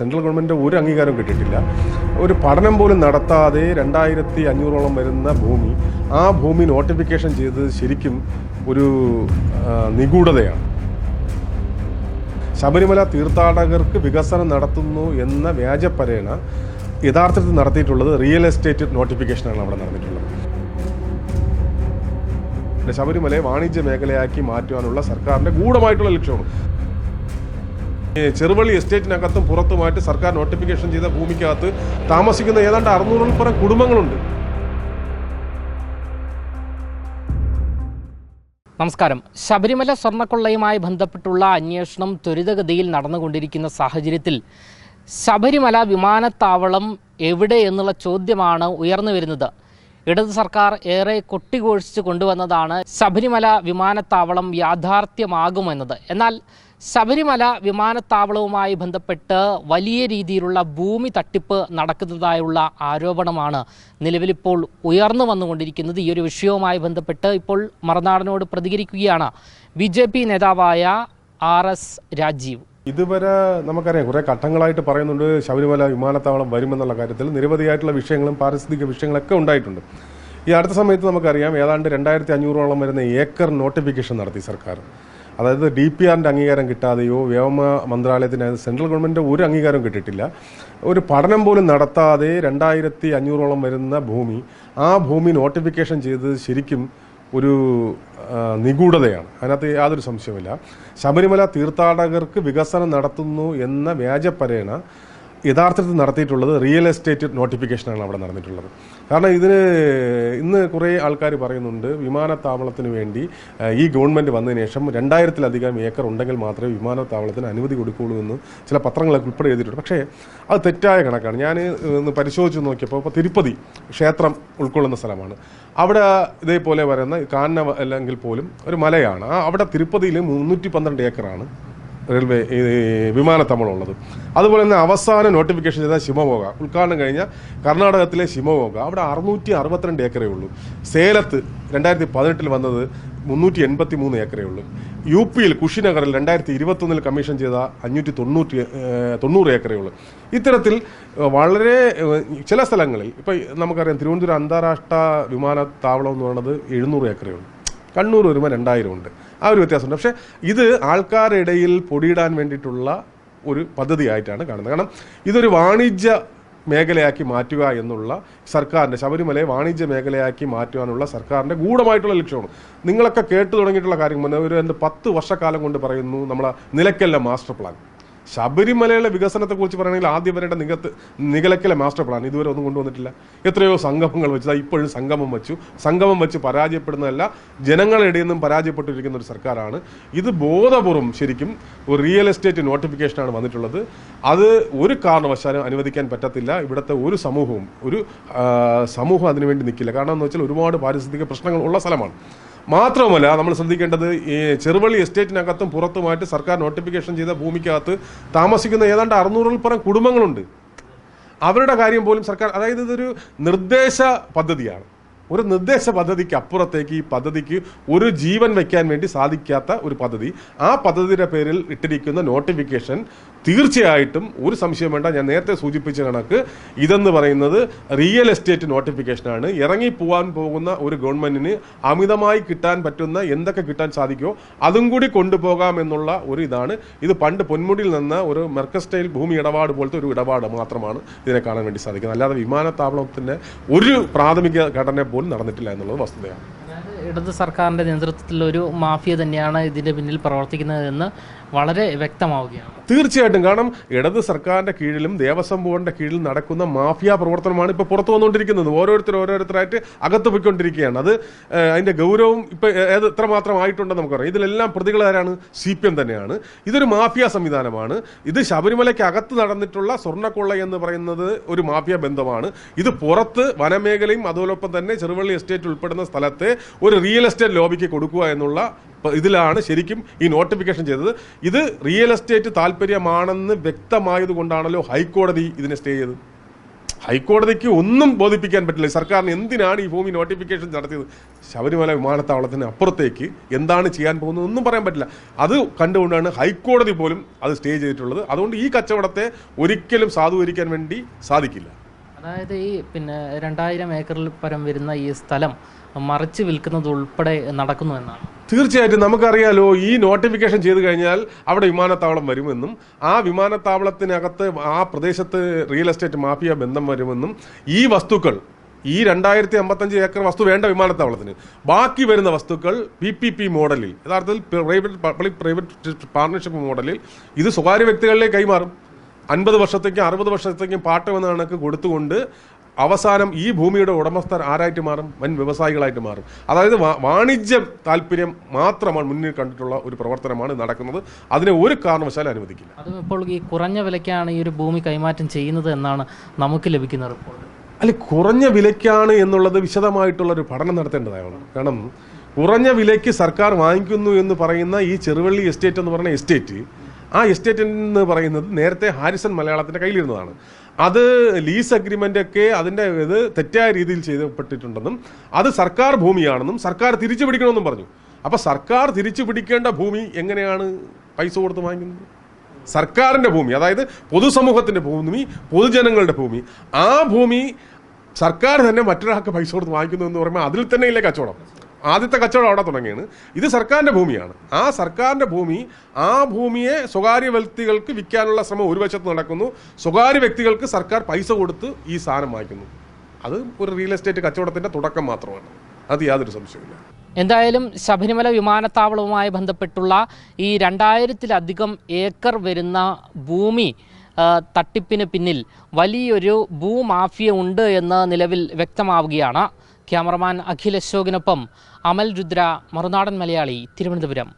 Central government ഒരു അംഗീകാരം കിട്ടിയിട്ടില്ല. ഒരു പഠനം പോലും നടത്താതെ 2500ഓളം വരുന്ന ഭൂമി, ആ ഭൂമി നോട്ടിഫിക്കേഷൻ ചെയ്തത് ശരിക്കും ഒരു നിഗൂഢതയാണ്. ശബരിമല തീർത്ഥാടകർക്ക് വികസനം നടത്തുന്നു എന്ന വ്യാജപരേന യഥാർത്ഥത്തിൽ നടത്തിയിട്ടുള്ളത് റിയൽ എസ്റ്റേറ്റ് നോട്ടിഫിക്കേഷനാണ് അവിടെ നടന്നിട്ടുള്ളത്. ശബരിമലയെ വാണിജ്യ മേഖലയാക്കി മാറ്റുവാനുള്ള സർക്കാരിൻ്റെ ഗൂഢമായിട്ടുള്ള ലക്ഷ്യമാണ്. ചെറുവള്ളി എസ്റ്റേറ്റിനകത്തും പുറത്തുമായിട്ട് സർക്കാർ നോട്ടിഫിക്കേഷൻ ചെയ്ത ഭൂമിക്കകത്ത് താമസിക്കുന്ന ഏതാണ്ട് 600-ൽ പരം കുടുംബങ്ങളുണ്ട്. നമസ്കാരം. ശബരിമല സ്വർണ്ണക്കൊള്ളയുമായി ബന്ധപ്പെട്ടുള്ള അന്വേഷണം ത്വരിതഗതിയിൽ നടന്നുകൊണ്ടിരിക്കുന്ന സാഹചര്യത്തിൽ ശബരിമല വിമാനത്താവളം എവിടെ എന്നുള്ള ചോദ്യമാണ് ഉയർന്നു വരുന്നത്. ഇടത് സർക്കാർ ഏറെ കൊട്ടിഘോഷിച്ച് കൊണ്ടുവന്നതാണ് ശബരിമല വിമാനത്താവളം യാഥാർത്ഥ്യമാകുമെന്നത്. എന്നാൽ ശബരിമല വിമാനത്താവളവുമായി ബന്ധപ്പെട്ട് വലിയ രീതിയിലുള്ള ഭൂമി തട്ടിപ്പ് നടക്കുന്നതായുള്ള ആരോപണമാണ് നിലവിലിപ്പോൾ ഉയർന്നു വന്നുകൊണ്ടിരിക്കുന്നത്. ഈ ഒരു വിഷയവുമായി ബന്ധപ്പെട്ട് ഇപ്പോൾ മറുനാടനോട് പ്രതികരിക്കുകയാണ് BJP നേതാവായ RS രാജീവ്. ഇതുവരെ നമുക്കറിയാം, കുറേ ഘട്ടങ്ങളായിട്ട് പറയുന്നുണ്ട് ശബരിമല വിമാനത്താവളം വരുമെന്നുള്ള കാര്യത്തിൽ. നിരവധിയായിട്ടുള്ള വിഷയങ്ങളും പാരിസ്ഥിതിക വിഷയങ്ങളൊക്കെ ഉണ്ടായിട്ടുണ്ട്. ഈ അടുത്ത സമയത്ത് നമുക്കറിയാം ഏതാണ്ട് 2500ഓളം വരുന്ന ഏക്കർ നോട്ടിഫിക്കേഷൻ നടത്തി സർക്കാർ. അതായത് DPRൻ്റെ അംഗീകാരം കിട്ടാതെയോ വ്യോമ മന്ത്രാലയത്തിന് സെൻട്രൽ ഗവൺമെൻറ് ഒരു അംഗീകാരം കിട്ടിയിട്ടില്ല. ഒരു പഠനം പോലും നടത്താതെ 2500ഓളം വരുന്ന ഭൂമി, ആ ഭൂമി നോട്ടിഫിക്കേഷൻ ചെയ്തത് ശരിക്കും ഒരു നിഗൂഢതയാണ്. അതിനകത്ത് യാതൊരു സംശയമില്ല. ശബരിമല തീർത്ഥാടകർക്ക് വികസനം നടത്തുന്നു എന്ന വ്യാജപരേന യഥാർത്ഥത്തിൽ നടത്തിയിട്ടുള്ളത് റിയൽ എസ്റ്റേറ്റ് നോട്ടിഫിക്കേഷനാണ് അവിടെ നടന്നിട്ടുള്ളത്. കാരണം ഇന്ന് കുറേ ആൾക്കാർ പറയുന്നുണ്ട് വിമാനത്താവളത്തിന് വേണ്ടി ഈ ഗവൺമെൻറ് വന്നതിന് ശേഷം 2000-ലധികം ഏക്കർ ഉണ്ടെങ്കിൽ മാത്രമേ വിമാനത്താവളത്തിന് അനുമതി കൊടുക്കുകയുള്ളൂ എന്ന് ചില പത്രങ്ങളൊക്കെ ഉൾപ്പെടെ എഴുതിയിട്ടുണ്ട്. പക്ഷേ അത് തെറ്റായ കണക്കാണ്. ഞാൻ ഒന്ന് പരിശോധിച്ച് നോക്കിയപ്പോൾ ഇപ്പോൾ തിരുപ്പതി ക്ഷേത്രം ഉൾക്കൊള്ളുന്ന സ്ഥലമാണ്. അവിടെ ഇതേപോലെ വരുന്ന കാന അല്ലെങ്കിൽ പോലും ഒരു മലയാണ്. അവിടെ തിരുപ്പതിയിൽ 312 ഏക്കറാണ് റെയിൽവേ വിമാനത്താവളമുള്ളത്. അതുപോലെ തന്നെ അവസാന നോട്ടിഫിക്കേഷൻ ചെയ്ത ശിവമോഗ, ഉദ്ഘാടനം കഴിഞ്ഞ കർണാടകത്തിലെ ശിവമോഗ, അവിടെ 662 ഏക്കറേ ഉള്ളൂ. സേലത്ത് 2018 വന്നത് 383 ഏക്കറേ ഉള്ളൂ. UPയിൽ കുഷിനഗറിൽ 2021 കമ്മീഷൻ ചെയ്ത 590 ഏക്കറേ ഉള്ളൂ. ഇത്തരത്തിൽ വളരെ ചില സ്ഥലങ്ങളിൽ ഇപ്പോൾ നമുക്കറിയാം തിരുവനന്തപുരം അന്താരാഷ്ട്ര വിമാനത്താവളം എന്ന് പറയുന്നത് 700 ഏക്കറേ ഉള്ളൂ. കണ്ണൂർ വരുമ്പോൾ 2000 ഉണ്ട്. ആ ഒരു വ്യത്യാസമുണ്ട്. പക്ഷേ ഇത് ആൾക്കാരുടെ ഇടയിൽ പൊടിയിടാൻ വേണ്ടിയിട്ടുള്ള ഒരു പദ്ധതിയായിട്ടാണ് കാണുന്നത്. കാരണം ഇതൊരു വാണിജ്യ മേഖലയാക്കി മാറ്റുക എന്നുള്ള സർക്കാരിൻ്റെ, ശബരിമലയെ വാണിജ്യ മേഖലയാക്കി മാറ്റുവാനുള്ള സർക്കാരിൻ്റെ ഗൂഢമായിട്ടുള്ള ലക്ഷ്യമാണ്. നിങ്ങളൊക്കെ കേട്ടു തുടങ്ങിയിട്ടുള്ള കാര്യം ഒരു 10 വർഷക്കാലം കൊണ്ട് പറയുന്നു നമ്മളെ നിലയ്ക്കലിലെ മാസ്റ്റർ പ്ലാൻ. ശബരിമലയുടെ വികസനത്തെക്കുറിച്ച് പറയണമെങ്കിൽ ആദ്യം വരേണ്ട നിലയ്ക്കലെ മാസ്റ്റർ പ്ലാൻ ഇതുവരെ ഒന്നും കൊണ്ടുവന്നിട്ടില്ല. എത്രയോ സംഗമങ്ങൾ വെച്ചത്, ഇപ്പോഴും സംഗമം വെച്ച് പരാജയപ്പെടുന്നതല്ല, ജനങ്ങളുടെ ഇടയിൽ നിന്നും പരാജയപ്പെട്ടിരിക്കുന്ന ഒരു സർക്കാരാണ് ഇത്. ബോധപൂർവം ശരിക്കും ഒരു റിയൽ എസ്റ്റേറ്റ് നോട്ടിഫിക്കേഷനാണ് വന്നിട്ടുള്ളത്. അത് ഒരു കാരണവശാലും അനുവദിക്കാൻ പറ്റത്തില്ല. ഇവിടുത്തെ ഒരു സമൂഹം അതിനുവേണ്ടി നിൽക്കില്ല. കാരണം എന്ന് വെച്ചാൽ ഒരുപാട് പാരിസ്ഥിതിക പ്രശ്നങ്ങൾ ഉള്ള സ്ഥലമാണ്. മാത്രമല്ല നമ്മൾ ശ്രദ്ധിക്കേണ്ടത് ഈ ചെറുവള്ളി എസ്റ്റേറ്റിനകത്തും പുറത്തുമായിട്ട് സർക്കാർ നോട്ടിഫിക്കേഷൻ ചെയ്ത ഭൂമിക്കകത്ത് താമസിക്കുന്ന ഏതാണ്ട് 600-ൽ പരം കുടുംബങ്ങളുണ്ട്. അവരുടെ കാര്യം പോലും സർക്കാർ, അതായത് ഇതൊരു നിർദ്ദേശ പദ്ധതിയാണ്. ഒരു നിർദ്ദേശ പദ്ധതിക്ക് അപ്പുറത്തേക്ക് ഈ പദ്ധതിക്ക് ഒരു ജീവൻ വയ്ക്കാൻ വേണ്ടി സാധിക്കാത്ത ഒരു പദ്ധതി, ആ പദ്ധതിയുടെ പേരിൽ ഇട്ടിരിക്കുന്ന നോട്ടിഫിക്കേഷൻ തീർച്ചയായിട്ടും ഒരു സംശയം വേണ്ട. ഞാൻ നേരത്തെ സൂചിപ്പിച്ച കണക്ക് ഇതെന്ന് പറയുന്നത് റിയൽ എസ്റ്റേറ്റ് നോട്ടിഫിക്കേഷനാണ്. ഇറങ്ങിപ്പോവാൻ പോകുന്ന ഒരു ഗവൺമെന്റിന് അമിതമായി കിട്ടാൻ പറ്റുന്ന എന്തൊക്കെ കിട്ടാൻ സാധിക്കുമോ അതും കൂടി കൊണ്ടുപോകാം എന്നുള്ള ഒരു ഇതാണ്. ഇത് പണ്ട് പൊന്മുടിയിൽ നിന്ന് ഒരു മെർക്കസ്റ്റൈൽ ഭൂമി ഇടപാട് പോലത്തെ ഒരു ഇടപാട് മാത്രമാണ് ഇതിനെ കാണാൻ വേണ്ടി സാധിക്കുന്നത്. അല്ലാതെ വിമാനത്താവളത്തിൻ്റെ ഒരു പ്രാഥമിക ഘടന പോലും നടന്നിട്ടില്ല എന്നുള്ളത് വസ്തുതയാണ്. ഇടത് സർക്കാരിൻ്റെ നേതൃത്വത്തിൽ ഒരു മാഫിയ തന്നെയാണ് ഇതിൻ്റെ പിന്നിൽ പ്രവർത്തിക്കുന്നതെന്ന് വളരെ വ്യക്തമാവുകയാണ്. തീർച്ചയായിട്ടും. കാരണം ഇടത് സർക്കാരിൻ്റെ കീഴിലും ദേവസ്വം ബോർഡിൻ്റെ കീഴിൽ നടക്കുന്ന മാഫിയ പ്രവർത്തനമാണ് ഇപ്പോൾ പുറത്തു വന്നുകൊണ്ടിരിക്കുന്നത്. ഓരോരുത്തരായിട്ട് അകത്ത് പോയിക്കൊണ്ടിരിക്കുകയാണ്. അത് അതിൻ്റെ ഗൗരവം ഇപ്പോൾ എത്രമാത്രം ആയിട്ടുണ്ടെന്ന് നമുക്കറിയാം. ഇതിലെല്ലാം പ്രതികളാരാണ്? CPM തന്നെയാണ്. ഇതൊരു മാഫിയ സംവിധാനമാണ്. ഇത് ശബരിമലയ്ക്ക് അകത്ത് നടന്നിട്ടുള്ള സ്വർണ്ണക്കൊള്ള എന്ന് പറയുന്നത് ഒരു മാഫിയ ബന്ധമാണ്. ഇത് പുറത്ത് വനമേഖലയും അതോടൊപ്പം തന്നെ ചെറുവള്ളി എസ്റ്റേറ്റ് ഉൾപ്പെടുന്ന സ്ഥലത്തെ ഒരു റിയൽ എസ്റ്റേറ്റ് ലോബിക്ക് കൊടുക്കുക എന്നുള്ള ഇതിലാണ് ശരിക്കും ഈ നോട്ടിഫിക്കേഷൻ ചെയ്തത്. ഇത് റിയൽ എസ്റ്റേറ്റ് താല്പര്യമാണെന്ന് വ്യക്തമായത് കൊണ്ടാണല്ലോ ഹൈക്കോടതി ഇതിനെ സ്റ്റേ ചെയ്തത്. ഹൈക്കോടതിക്ക് ഒന്നും ബോധിപ്പിക്കാൻ പറ്റില്ല. സർക്കാരിന് എന്തിനാണ് ഈ ഭൂമി നോട്ടിഫിക്കേഷൻ നടത്തിയത്? ശബരിമല വിമാനത്താവളത്തിന് അപ്പുറത്തേക്ക് എന്താണ് ചെയ്യാൻ പോകുന്നത് ഒന്നും പറയാൻ പറ്റില്ല. അത് കണ്ടുകൊണ്ടാണ് ഹൈക്കോടതി പോലും അത് സ്റ്റേ ചെയ്തിട്ടുള്ളത്. അതുകൊണ്ട് ഈ കച്ചവടത്തെ ഒരിക്കലും സാധൂകരിക്കാൻ വേണ്ടി സാധിക്കില്ല. അതായത് ഈ 2000 ഏക്കറിൽ പരം വരുന്ന ഈ സ്ഥലം മറിച്ച് വിൽക്കുന്നത് ഉൾപ്പെടെ നടക്കുന്നു എന്നാണ്. തീർച്ചയായിട്ടും നമുക്കറിയാലോ, ഈ നോട്ടിഫിക്കേഷൻ ചെയ്തു കഴിഞ്ഞാൽ അവിടെ വിമാനത്താവളം വരുമെന്നും ആ വിമാനത്താവളത്തിനകത്ത് ആ പ്രദേശത്ത് റിയൽ എസ്റ്റേറ്റ് മാഫിയ ബന്ധം വരുമെന്നും ഈ വസ്തുക്കൾ ഈ 2055 ഏക്കർ വസ്തു വേണ്ട വിമാനത്താവളത്തിന്, ബാക്കി വരുന്ന വസ്തുക്കൾ PPP മോഡലിൽ, യഥാർത്ഥത്തിൽ പബ്ലിക് പ്രൈവറ്റ് പാർട്ണർഷിപ്പ് മോഡലിൽ ഇത് സ്വകാര്യ വ്യക്തികളിലേക്ക് കൈമാറും. 50 വർഷത്തേക്കും 60 വർഷത്തേക്കും പാട്ടമെന്ന കണക്ക് കൊടുത്തുകൊണ്ട് അവസാനം ഈ ഭൂമിയുടെ ഉടമസ്ഥർ ആരായിട്ട് മാറും? വൻ വ്യവസായികളായിട്ട് മാറും. അതായത് വാണിജ്യ താല്പര്യം മാത്രമാണ് മുന്നിൽ കണ്ടിട്ടുള്ള ഒരു പ്രവർത്തനമാണ് നടക്കുന്നത്. അതിനെ ഒരു കാരണവശാലും അനുവദിക്കില്ല. അതും ഇപ്പോൾ ഈ കുറഞ്ഞ വിലയ്ക്കാണ് ഈ ഒരു ഭൂമി കൈമാറ്റം ചെയ്യുന്നത് എന്നാണ് നമുക്ക് ലഭിക്കുന്ന റിപ്പോർട്ട്. അല്ല, കുറഞ്ഞ വിലയ്ക്കാണ് എന്നുള്ളത് വിശദമായിട്ടുള്ളൊരു പഠനം നടത്തേണ്ടതാണ്. കാരണം കുറഞ്ഞ വിലയ്ക്ക് സർക്കാർ വാങ്ങിക്കുന്നു എന്ന് പറയുന്ന ഈ ചെറുവള്ളി എസ്റ്റേറ്റ് എന്ന് പറയുന്ന എസ്റ്റേറ്റ്, ആ എസ്റ്റേറ്റ് എന്ന് പറയുന്നത് നേരത്തെ ഹാരിസൺ മലയാളത്തിൻ്റെ കയ്യിലിരുന്നതാണ്. അത് ലീസ് അഗ്രിമെൻ്റ് ഒക്കെ അതിൻ്റെ ഇത് തെറ്റായ രീതിയിൽ ചെയ്യപ്പെട്ടിട്ടുണ്ടെന്നും അത് സർക്കാർ ഭൂമിയാണെന്നും സർക്കാർ തിരിച്ചു പിടിക്കണമെന്നും പറഞ്ഞു. അപ്പോൾ സർക്കാർ തിരിച്ചു പിടിക്കേണ്ട ഭൂമി എങ്ങനെയാണ് പൈസ കൊടുത്ത് വാങ്ങിക്കുന്നത്? സർക്കാരിൻ്റെ ഭൂമി, അതായത് പൊതുസമൂഹത്തിൻ്റെ ഭൂമി, പൊതുജനങ്ങളുടെ ഭൂമി, ആ ഭൂമി സർക്കാർ തന്നെ മറ്റൊരാൾക്ക് പൈസ കൊടുത്ത് വാങ്ങിക്കുന്നു എന്ന് പറയുമ്പോൾ അതിൽ തന്നെ ഇല്ലേ കച്ചവടം? ആദ്യത്തെ കച്ചവടം അവിടെ തുടങ്ങിയാണ്. ഇത് സർക്കാരിൻ്റെ ഭൂമിയാണ്. ആ സർക്കാരിൻ്റെ ഭൂമി, ആ ഭൂമിയെ സ്വകാര്യ വ്യക്തികൾക്ക് വിൽക്കാനുള്ള ശ്രമം ഒരു വശത്ത് നടക്കുന്നു. സ്വകാര്യ വ്യക്തികൾക്ക് സർക്കാർ പൈസ കൊടുത്ത് ഈ സാധനം വാങ്ങിക്കുന്നു. അത് ഒരു റിയൽ എസ്റ്റേറ്റ് കച്ചവടത്തിൻ്റെ തുടക്കം മാത്രമാണ്. അത് യാതൊരു സംശയമില്ല. എന്തായാലും ശബരിമല വിമാനത്താവളവുമായി ബന്ധപ്പെട്ടുള്ള ഈ 2000-ലധികം ഏക്കർ വരുന്ന ഭൂമി തട്ടിപ്പിന് പിന്നിൽ വലിയൊരു ഭൂമാഫിയ ഉണ്ട് എന്ന് നിലവിൽ വ്യക്തമാവുകയാണ്. ക്യാമറമാൻ അഖിൽ അശോകിനൊപ്പം അമൽ രുദ്ര, മറുനാടൻ മലയാളി, തിരുവനന്തപുരം.